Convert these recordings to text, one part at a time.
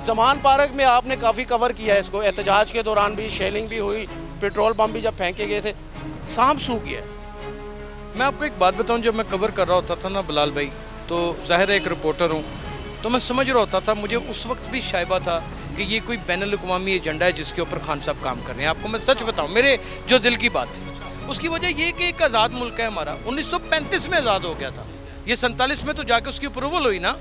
समान पार्क में आपने काफ़ी कवर किया है इसको, एहतजाज के दौरान भी शेलिंग भी हुई, पेट्रोल पंप भी जब फेंके गए थे, सांप सूख गया। मैं आपको एक बात बताऊं, जब मैं कवर कर रहा होता था ना बिलाल भाई, तो ज़ाहिर है एक रिपोर्टर हूं, तो मैं समझ रहा होता था, मुझे उस वक्त भी शायबा था कि ये कोई बैनुल अक़वामी एजेंडा है जिसके ऊपर खान साहब काम कर रहे हैं। आपको मैं सच बताऊं, मेरे जो दिल की बात थी, उसकी वजह ये कि एक आज़ाद मुल्क है हमारा, 1935 में आज़ाद हो गया था, ये 47 में तो जाके उसकी अप्रूवल हुई ना,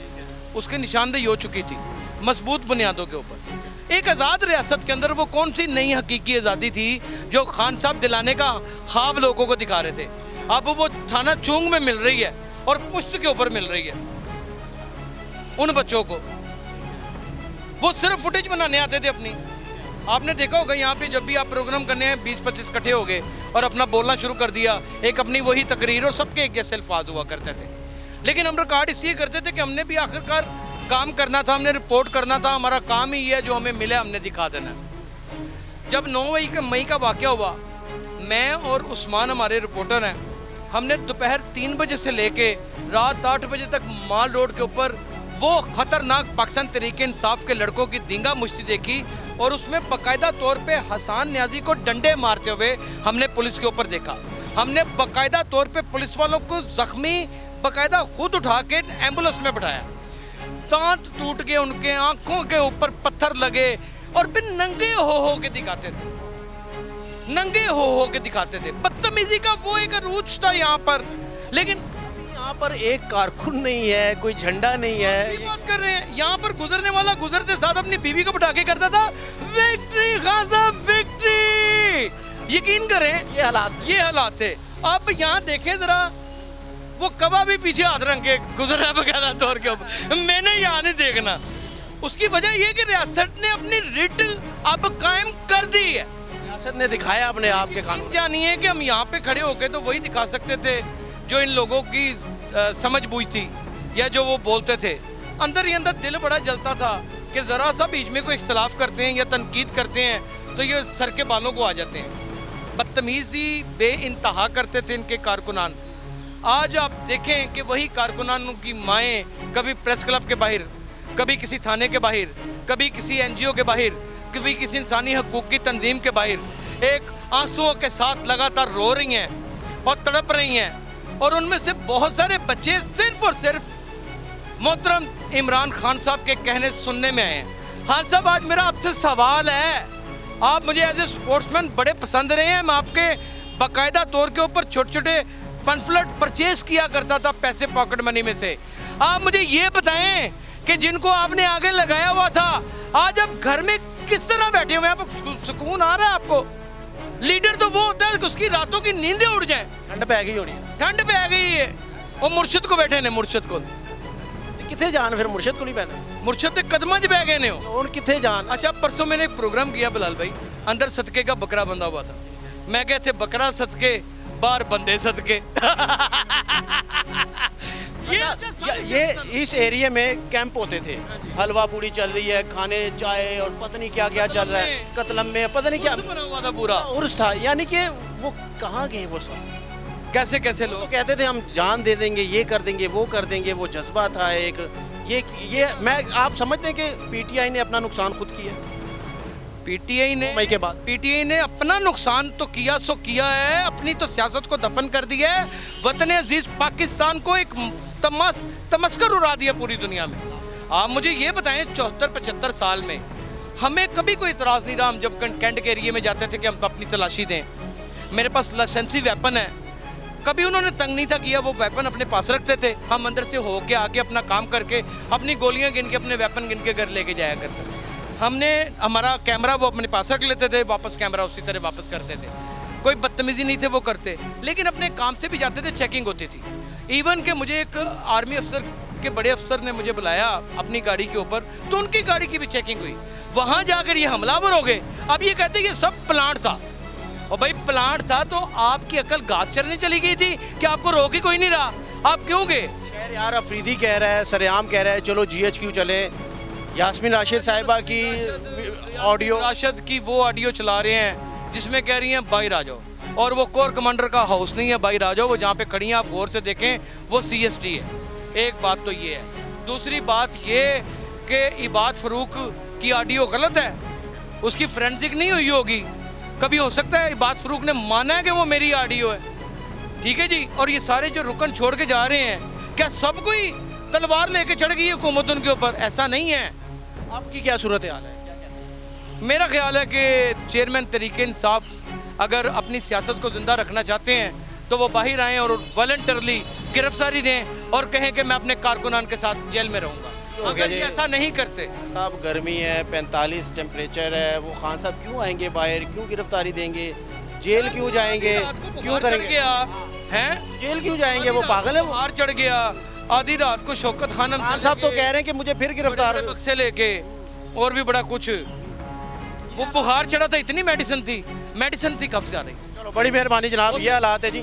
उसकी निशानदेही हो चुकी थी मजबूत बुनियादों के ऊपर। एक आज़ाद रियासत के अंदर वो कौन सी नई हकीकी आज़ादी थी जो खान साहब दिलाने का ख्वाब लोगों को दिखा रहे थे। अब वो थाना चुंग में मिल रही है और पुश्त के ऊपर मिल रही है उन बच्चों को। वो सिर्फ फुटेज बनाने आते थे अपनी। आपने देखा होगा यहाँ पे जब भी आप प्रोग्राम करने हैं 20-25 इकट्ठे हो गए और अपना बोलना शुरू कर दिया, एक अपनी वही तकरीर, और सबके एक जैसे अल्फाज हुआ करते थे। लेकिन हम रिकॉर्ड इसलिए करते थे कि हमने भी आखिरकार काम करना था, हमने रिपोर्ट करना था, हमारा काम ही है, जो हमें मिला हमने दिखा देना। जब 9 मई का वाक़या हुआ, मैं और उस्मान हमारे रिपोर्टर हैं, हमने दोपहर 3 बजे से लेके रात 8 बजे तक माल रोड के ऊपर वो ख़तरनाक पाकिस्तान तहरीक इंसाफ के लड़कों की दींगा मुश्ती देखी, और उसमें बाकायदा तौर पे हसन न्याजी को डंडे मारते हुए हमने पुलिस के ऊपर देखा। हमने बाकायदा तौर पे पुलिस वालों को ज़ख्मी बाकायदा खुद उठा के एम्बुलेंस में बैठाया, दांत टूट गए उनके, आंखों के ऊपर पत्थर लगे, और फिर नंगे हो के दिखाते थे, नंगे हो के दिखाते थे। बदतमीजी का वो एक अरूज था यहाँ पर। लेकिन यहाँ पर एक कारकुन नहीं है, कोई झंडा नहीं है। ये बात कर रहे हैं, यहाँ पर गुजरने वाला गुजरते साथ अपनी बीवी को बिठा के करता था विक्ट्री खान साहब विक्ट्री। यकीन करें ये हालात थे। अब यहाँ देखें जरा, वो कबा भी पीछे हाथ रंग के गुजर रहा है बकायदा तौर के ऊपर, मैंने यहाँ नहीं देखना। उसकी वजह यह कि रियासत ने अपनी रिट अब कायम कर दी है। रियासत ने दिखाया अपने आप के कानून। जानिए कि हम यहाँ पे खड़े होके तो वही दिखा सकते थे जो इन लोगों की समझ बूझ थी, या जो वो बोलते थे। अंदर ही अंदर दिल बड़ा जलता था कि ज़रा सा बीच में कोई इख्तलाफ करते हैं या तनकीद करते हैं तो ये सर के बालों को आ जाते हैं। बदतमीज़ी बे इंतहा करते थे इनके कारकुनान। आज आप देखें कि वही कारकुनानों की माएँ कभी प्रेस क्लब के बाहर, कभी किसी थाने के बाहर, कभी किसी NGO के बाहर, कभी किसी इंसानी हकूक़ की तंजीम के बाहर एक आंसुओं के साथ लगातार रो रही हैं और तड़प रही हैं। और उनमें से बहुत सारे बच्चे सिर्फ और सिर्फ मोहतरम इमरान खान साहब के कहने सुनने में आए हैं। खान साहब, आज मेरा आपसे सवाल है, आप मुझे एज ए स्पोर्ट्समैन बड़े पसंद रहे हैं, मैं आपके बाकायदा तौर के ऊपर छोटे छोटे पम्फलेट परचेज किया करता था पैसे पॉकेट मनी में से। आप मुझे ये बताएं कि जिनको आपने आगे लगाया हुआ था, आज आप घर में किस तरह बैठे हुए हैं? आप सुकून आ रहा है आपको? लीडर तो वो होता है कि उसकी रातों की नींदें उड़ जाएं। ठंड पे आ गई होनी, ठंड पे आ गई है। और मुर्शिद को बैठे ने, मुर्शिद को किथे जान, फिर मुर्शिद को नहीं पहना, मुर्शिद के कदमां 'च बह गए ने हो। और किथे जान। अच्छा, परसों मैंने एक प्रोग्राम किया बिलाल भाई, अंदर सदके का बकरा बंधा हुआ था। मैं कहते बकरा सदके, बाहर बंदे सदके। ये इस एरिया में कैंप होते थे, हलवा पूड़ी चल रही है, खाने चाय और पता नहीं क्या क्या चल रहा है, कतलम में पता नहीं क्या बना हुआ था, पूरा उर्स था। यानी कि वो कहाँ गए वो सब? कैसे कैसे लोग तो कहते थे हम जान दे देंगे, ये कर देंगे, वो कर देंगे, वो जज्बा था एक। ये मैं आप समझते हैं कि PTI ने अपना नुकसान खुद किया? PTI ने मई के बाद PTI ने अपना नुकसान तो किया सो किया है, अपनी तो सियासत को दफन कर दिया है, वतन अजीज पाकिस्तान को एक तमस्कर उड़ा दिया पूरी दुनिया में। आप मुझे ये बताएं, 74-75 साल में हमें कभी कोई इतराज़ नहीं रहा। हम जब कैंट के एरिए में जाते थे कि हम अपनी तलाशी दें, मेरे पास लाइसेंसी वेपन है, कभी उन्होंने तंग नहीं था किया। वो वेपन अपने पास रखते थे, हम अंदर से होके आके अपना काम करके अपनी गोलियां गिन के, अपने वेपन गिन के घर लेके जाया करते थे। हमने हमारा कैमरा वो अपने पास रख लेते थे, वापस कैमरा उसी तरह वापस करते थे, कोई बदतमीजी नहीं थे वो करते। लेकिन अपने काम से भी जाते थे, चेकिंग होती थी। इवन के मुझे एक आर्मी अफसर के बड़े अफसर ने मुझे बुलाया अपनी गाड़ी के ऊपर, तो उनकी गाड़ी की भी चेकिंग हुई। वहाँ जाकर ये हमलावर हो गए। अब ये कहते ये सब प्लांट था। और भाई प्लांट था तो आपकी अकल घास चरने चली गई थी कि आपको रोक ही कोई नहीं रहा, आप क्यों गए? खैर यार, अफरीदी कह रहा है, सरेआम कह रहा है चलो GHQ चले। यास्मीन राशिद साहिबा की ऑडियो, राशिद की वो ऑडियो चला रहे हैं जिसमें कह रही हैं बाहर आ जाओ, और वो कोर कमांडर का हाउस नहीं है बाहर आ जाओ, वो जहाँ पे खड़ी हैं आप गौर से देखें वो CSD है। एक बात तो ये है। दूसरी बात ये कि इबाद फ़रूक कि ऑडियो गलत है, उसकी फोरेंसिक नहीं हुई होगी, कभी हो सकता है इबाद फरूक ने माना है कि वो मेरी ऑडियो है, ठीक है जी। और ये सारे जो रुकन छोड़ के जा रहे हैं, क्या सब कोई तलवार लेके चढ़ गई हुकूमत उनके ऊपर? ऐसा नहीं है। आपकी क्या सूरत हाल है, क्या कहते हैं? मेरा ख्याल है कि चेयरमैन तरीके इंसाफ अगर अपनी सियासत को ज़िंदा रखना चाहते हैं तो वो बाहर आएँ और वॉलंटरली गिरफ्तारी दें और कहें कि मैं अपने कारकुनान के साथ जेल में रहूँगा। हो गया अगर जी। ये ऐसा नहीं करते, साहब गर्मी है, 45 टेम्परेचर है, वो खान साहब क्यों आएंगे बाहर, क्यों गिरफ्तारी देंगे, जेल क्यों जाएंगे, क्यों करेंगे, गया हैं, जेल क्यों जाएंगे? वो पागल है वो। बुखार चढ़ गया, आधी रात को शौकत खानम खान साहब तो कह रहे हैं कि मुझे फिर गिरफ्तार। बक्से लेके और भी बड़ा कुछ, वो बुखार चढ़ा था, इतनी मेडिसिन थी काफ़ी ज़्यादा। चलो बड़ी मेहरबानी जनाब, ये हालात है जी।